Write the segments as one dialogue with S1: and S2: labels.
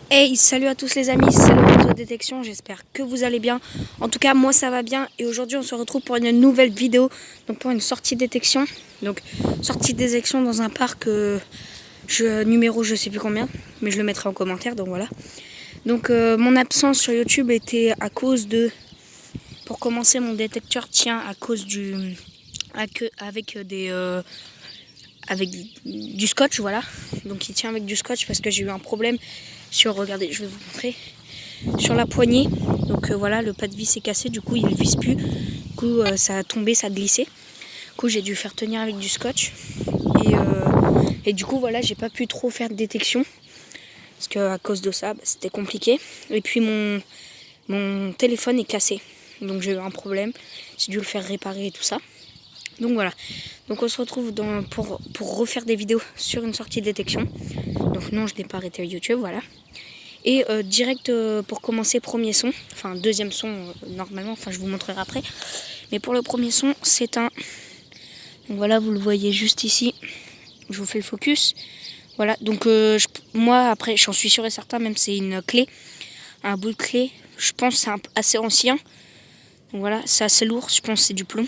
S1: Hey, salut à tous les amis, c'est le réseau détection, j'espère que vous allez bien. En tout cas, moi ça va bien et aujourd'hui on se retrouve pour une nouvelle vidéo, donc pour une sortie détection. Donc sortie détection dans un parc numéro je sais plus combien, mais je le mettrai en commentaire, donc voilà. Donc mon absence sur YouTube était à cause de, pour commencer mon détecteur tient à cause avec du scotch, voilà. Donc il tient avec du scotch parce que j'ai eu un problème sur, regardez, je vais vous montrer, sur la poignée. Donc voilà, le pas de vis est cassé, du coup il ne visse plus. Du coup ça a tombé, ça a glissé. Du coup j'ai dû faire tenir avec du scotch. Et du coup voilà, j'ai pas pu trop faire de détection. Parce qu'à cause de ça, c'était compliqué. Et puis mon téléphone est cassé. Donc j'ai eu un problème. J'ai dû le faire réparer et tout ça. Donc voilà. Donc on se retrouve pour refaire des vidéos sur une sortie de détection. Donc non, je n'ai pas arrêté YouTube, voilà. Et direct pour commencer, premier son. Enfin, deuxième son normalement. Enfin, je vous montrerai après. Mais pour le premier son, c'est un... Donc voilà, vous le voyez juste ici. Je vous fais le focus. Voilà, donc moi après, j'en suis sûr et certain, même c'est une clé. Un bout de clé. Je pense que c'est assez ancien. Donc voilà, c'est assez lourd. Je pense que c'est du plomb.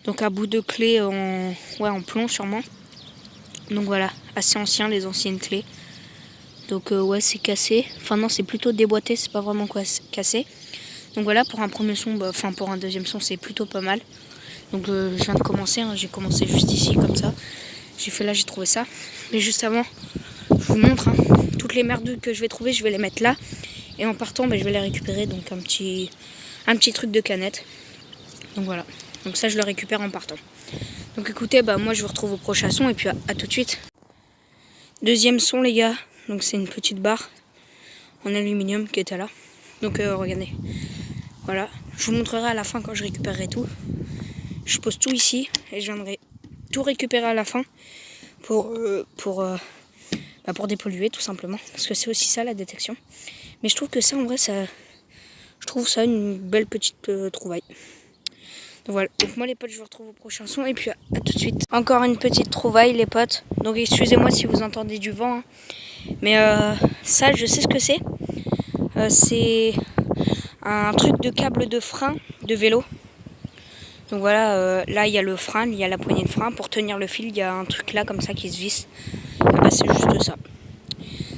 S1: Donc un bout de clé en plomb sûrement. Donc voilà, assez ancien, les anciennes clés. Donc ouais, c'est cassé. Enfin non, c'est plutôt déboîté, c'est pas vraiment cassé. Donc voilà, pour un premier son, pour un deuxième son, c'est plutôt pas mal. Donc je viens de commencer, hein, j'ai commencé juste ici comme ça. J'ai fait là, j'ai trouvé ça. Mais juste avant, je vous montre, hein, toutes les merdes que je vais trouver, je vais les mettre là. Et en partant, je vais les récupérer. Donc un petit truc de canette. Donc voilà. Donc ça, je le récupère en partant. Donc écoutez, moi je vous retrouve au prochain son et puis à tout de suite. Deuxième son les gars, donc c'est une petite barre en aluminium qui était là. Donc regardez, voilà. Je vous montrerai à la fin quand je récupérerai tout. Je pose tout ici et je viendrai tout récupérer à la fin pour dépolluer tout simplement. Parce que c'est aussi ça la détection. Mais je trouve que ça en vrai, je trouve ça une belle petite trouvaille. Donc voilà, donc moi les potes je vous retrouve au prochain son et puis à tout de suite. Encore une petite trouvaille les potes, donc excusez-moi si vous entendez du vent, hein. Mais ça je sais ce que c'est. C'est un truc de câble de frein de vélo. Donc voilà, là il y a le frein, il y a la poignée de frein, pour tenir le fil il y a un truc là comme ça qui se visse. Et c'est juste ça.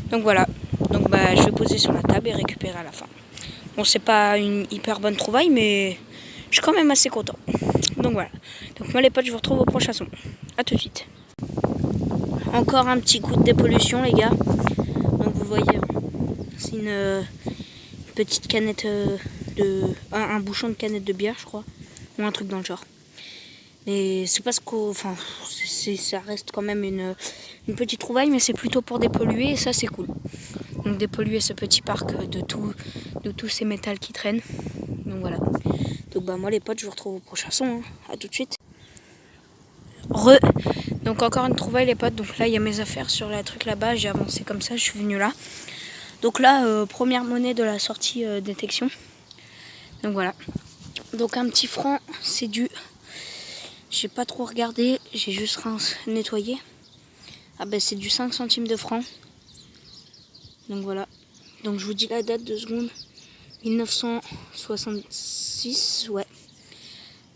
S1: Donc voilà, donc je vais poser sur la table et récupérer à la fin. Bon c'est pas une hyper bonne trouvaille mais... je suis quand même assez content. Donc voilà. Donc moi les potes, je vous retrouve au prochain son. A tout de suite. Encore un petit coup de dépollution les gars. Donc vous voyez, c'est une petite canette un bouchon de canette de bière je crois. Ou un truc dans le genre. Mais c'est pas ce qu'on... Enfin, ça reste quand même une petite trouvaille, mais c'est plutôt pour dépolluer et ça c'est cool. Donc dépolluer ce petit parc de tous ces métals qui traînent. Donc voilà. Donc moi les potes, je vous retrouve au prochain son, hein. À tout de suite. Donc encore une trouvaille les potes, donc là il y a mes affaires sur le truc là-bas, j'ai avancé comme ça, je suis venu là. Donc là, première monnaie de la sortie détection. Donc voilà. Donc un petit franc, c'est du... J'ai pas trop regardé, j'ai juste nettoyé. Ah c'est du 5 centimes de franc. Donc voilà. Donc je vous dis la date, 2 secondes. 1966, ouais.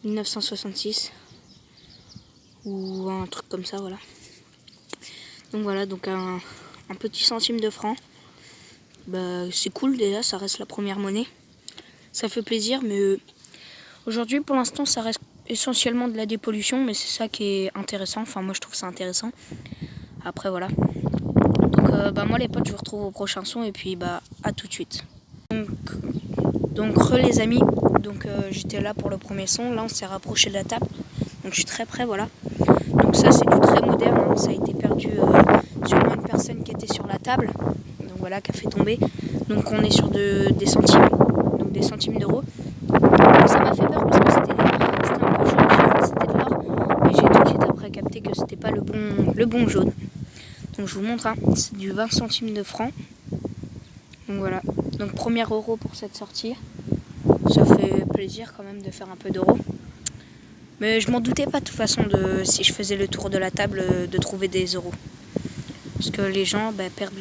S1: 1966. Ou un truc comme ça, voilà. Donc voilà, donc un petit centime de franc. C'est cool déjà, ça reste la première monnaie. Ça fait plaisir, mais aujourd'hui pour l'instant ça reste essentiellement de la dépollution, mais c'est ça qui est intéressant. Enfin moi je trouve ça intéressant. Après voilà. Donc moi les potes, je vous retrouve au prochain son et puis à tout de suite. Donc les amis, donc j'étais là pour le premier son, là on s'est rapproché de la table. Donc je suis très près, voilà. Donc ça c'est du très moderne, hein. Ça a été perdu sur une personne qui était sur la table. Donc voilà, qui a fait tomber. Donc on est sur des centimes, donc des centimes d'euros. Ça m'a fait peur parce que c'était un peu jaune, j'ai cru que c'était de l'or. Mais j'ai tout de suite après capté que c'était pas le bon jaune. Donc je vous montre, hein. C'est du 20 centimes de francs. Donc voilà, donc premier euro pour cette sortie. Ça fait plaisir quand même de faire un peu d'euros. Mais je m'en doutais pas de toute façon si je faisais le tour de la table de trouver des euros. parce que les gens perdent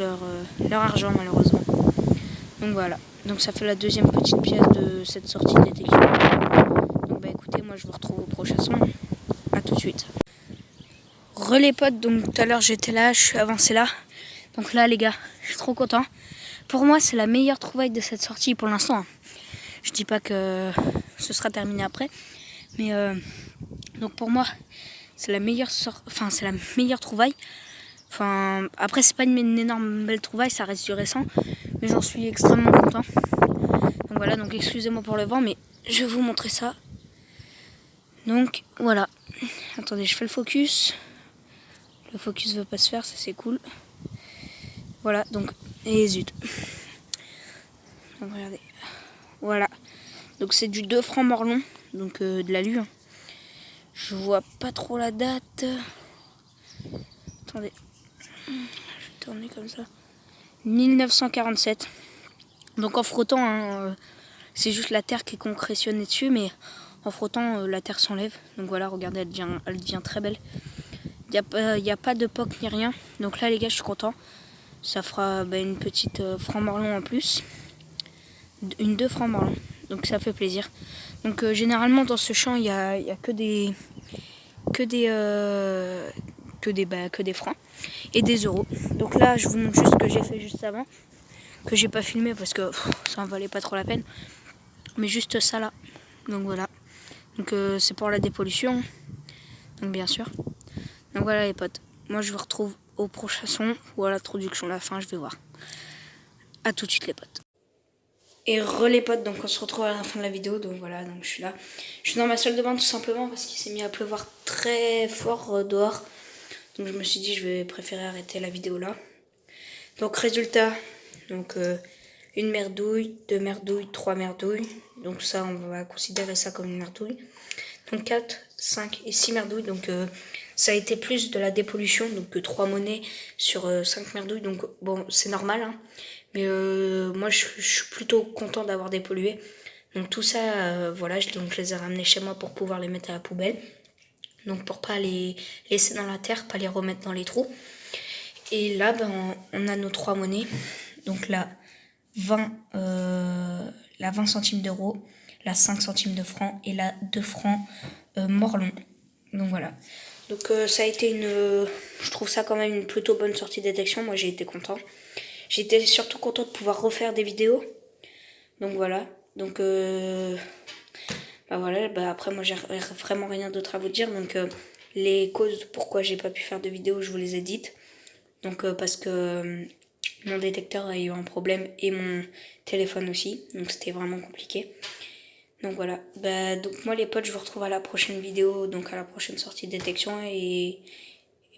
S1: leur argent malheureusement. Donc voilà, donc ça fait la deuxième petite pièce de cette sortie de détection. Donc écoutez, moi je vous retrouve au prochain son. À tout de suite. Les potes, donc tout à l'heure j'étais là, je suis avancé là. Donc là les gars, je suis trop content. Pour moi c'est la meilleure trouvaille de cette sortie pour l'instant. Je dis pas que ce sera terminé après. Mais donc pour moi c'est la meilleure trouvaille. Enfin, après c'est pas une énorme belle trouvaille, ça reste du récent. Mais j'en suis extrêmement content. Donc voilà, donc excusez-moi pour le vent, mais je vais vous montrer ça. Donc voilà. Attendez, je fais le focus. Le focus veut pas se faire, ça c'est cool. Voilà, donc, et zut. Donc regardez. Voilà. Donc c'est du 2 francs Morlon, donc de l'alu. Je vois pas trop la date. Attendez. Je vais tourner comme ça. 1947. Donc en frottant, c'est juste la terre qui est concrétionnée dessus, mais en frottant, la terre s'enlève. Donc voilà, regardez, elle devient très belle. Il n'y a pas de poc ni rien. Donc là les gars, je suis content. Ça fera une petite franc Morlon en plus. Une 2 francs Morlon. Donc ça fait plaisir. Donc généralement dans ce champ, il y a que des francs et des euros. Donc là, je vous montre juste ce que j'ai fait juste avant, que j'ai pas filmé parce que ça en valait pas trop la peine. Mais juste ça là. Donc voilà. Donc c'est pour la dépollution. Donc bien sûr. Donc voilà les potes. Moi je vous retrouve au prochain son ou à l'introduction à la fin, je vais voir. A tout de suite les potes. Et les potes, donc on se retrouve à la fin de la vidéo, donc voilà, donc je suis là. Je suis dans ma salle de bain tout simplement parce qu'il s'est mis à pleuvoir très fort dehors. Donc je me suis dit je vais préférer arrêter la vidéo là. Donc résultat, donc une merdouille, 2 merdouilles, 3 merdouilles. Donc ça on va considérer ça comme une merdouille. Donc 4, 5 et 6 merdouilles. Donc ça a été plus de la dépollution, donc que 3 monnaies sur 5 merdouilles. Donc bon, c'est normal, hein. Mais moi je suis plutôt content d'avoir dépollué. Donc tout ça, voilà, donc je les ai ramenés chez moi pour pouvoir les mettre à la poubelle. Donc pour pas les laisser dans la terre, pas les remettre dans les trous. Et là, on a nos 3 monnaies. Donc la 20 centimes d'euros, la 5 centimes de francs et la 2 francs Morlon. Donc voilà. Donc ça a été je trouve ça quand même une plutôt bonne sortie de détection. Moi j'ai été content. J'étais surtout content de pouvoir refaire des vidéos. Donc voilà. Donc voilà. Après moi j'ai vraiment rien d'autre à vous dire. Donc les causes pourquoi j'ai pas pu faire de vidéos, je vous les ai dites. Donc parce que mon détecteur a eu un problème et mon téléphone aussi. Donc c'était vraiment compliqué. Donc voilà. Donc moi les potes, je vous retrouve à la prochaine vidéo. Donc à la prochaine sortie de détection. Et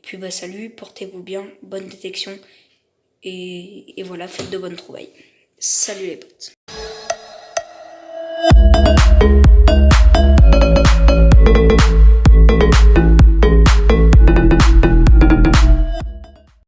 S1: puis salut, portez-vous bien. Bonne détection. Et voilà, faites de bonnes trouvailles. Salut les potes.